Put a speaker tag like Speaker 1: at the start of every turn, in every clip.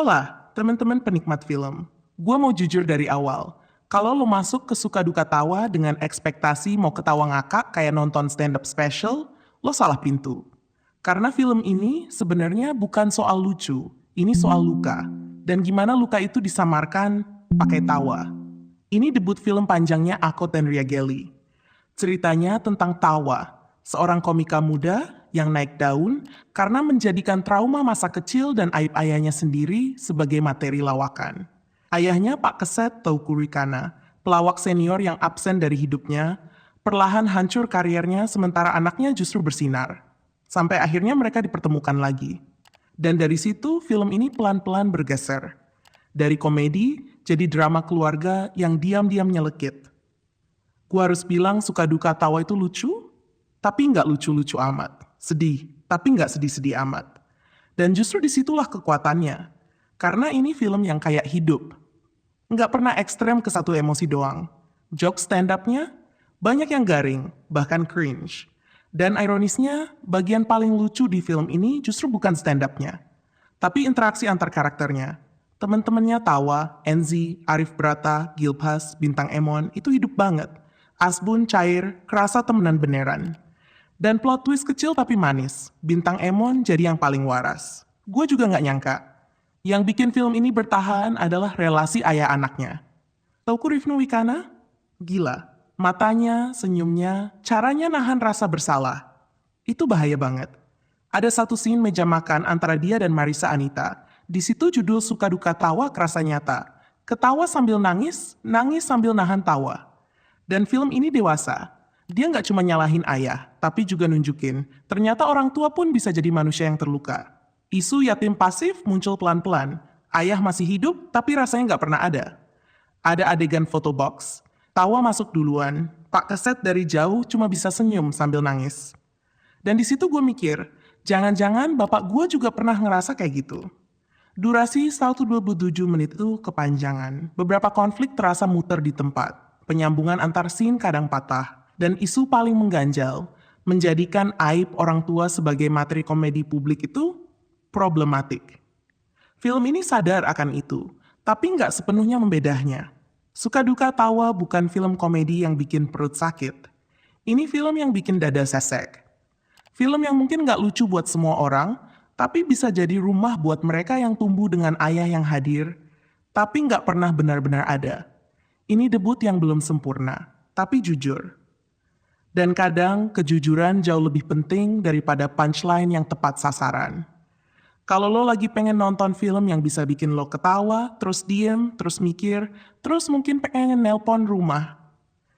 Speaker 1: Hola, teman-teman penikmat film. Gua mau jujur dari awal. Kalau lo masuk ke suka duka tawa dengan ekspektasi mau ketawa ngakak kayak nonton stand-up special, lo salah pintu. Karena film ini sebenarnya bukan soal lucu, ini soal luka. Dan gimana luka itu disamarkan pakai tawa. Ini debut film panjangnya Ako dan Ria Gelly. Ceritanya tentang Tawa, seorang komika muda yang naik daun karena menjadikan trauma masa kecil dan aib ayahnya sendiri sebagai materi lawakan. Ayahnya Pak Keset Teuku Rikana, pelawak senior yang absen dari hidupnya, perlahan hancur karirnya sementara anaknya justru bersinar. Sampai akhirnya mereka dipertemukan lagi. Dan dari situ film ini pelan-pelan bergeser. Dari komedi jadi drama keluarga yang diam-diam nyelekit. Gua harus bilang suka duka tawa itu lucu, tapi nggak lucu-lucu amat. Sedih, tapi nggak sedih-sedih amat. Dan justru disitulah kekuatannya. Karena ini film yang kayak hidup. Nggak pernah ekstrem ke satu emosi doang. Joke stand-up-nya banyak yang garing, bahkan cringe. Dan ironisnya, bagian paling lucu di film ini justru bukan stand-up-nya, tapi interaksi antar karakternya. Temen-temennya Tawa, Enzi, Arif Brata, Gilbas, Bintang Emon itu hidup banget. Asbun cair, kerasa temenan beneran. Dan plot twist kecil tapi manis. Bintang Emon jadi yang paling waras. Gue juga nggak nyangka. Yang bikin film ini bertahan adalah relasi ayah anaknya. Teuku Rifnu Wikana? Gila. Matanya, senyumnya, caranya nahan rasa bersalah. Itu bahaya banget. Ada satu scene meja makan antara dia dan Marisa Anita. Di situ judul Suka Duka Tawa kerasa nyata. Ketawa sambil nangis, nangis sambil nahan tawa. Dan film ini dewasa. Dia nggak cuma nyalahin ayah, tapi juga nunjukin ternyata orang tua pun bisa jadi manusia yang terluka. Isu yatim pasif muncul pelan-pelan. Ayah masih hidup, tapi rasanya nggak pernah ada. Ada adegan photobox. Tawa masuk duluan. Pak Keset dari jauh cuma bisa senyum sambil nangis. Dan di situ gue mikir, jangan-jangan bapak gue juga pernah ngerasa kayak gitu. Durasi 127 menit itu kepanjangan. Beberapa konflik terasa muter di tempat. Penyambungan antar scene kadang patah. Dan isu paling mengganjal, menjadikan aib orang tua sebagai materi komedi publik itu problematik. Film ini sadar akan itu, tapi nggak sepenuhnya membedahnya. Suka Duka Tawa bukan film komedi yang bikin perut sakit. Ini film yang bikin dada sesek. Film yang mungkin nggak lucu buat semua orang, tapi bisa jadi rumah buat mereka yang tumbuh dengan ayah yang hadir, tapi nggak pernah benar-benar ada. Ini debut yang belum sempurna, tapi jujur. Dan kadang kejujuran jauh lebih penting daripada punchline yang tepat sasaran. Kalau lo lagi pengen nonton film yang bisa bikin lo ketawa, terus diem, terus mikir, terus mungkin pengen nelpon rumah.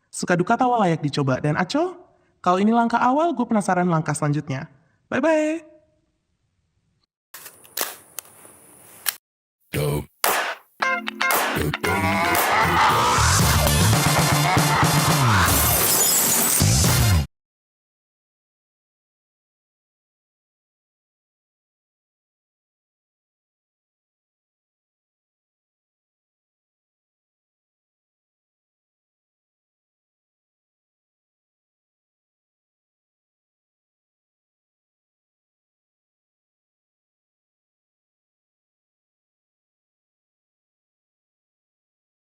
Speaker 1: Suka Duka Tawa layak dicoba. Dan Aco, kalau ini langkah awal, gue penasaran langkah selanjutnya. Bye-bye!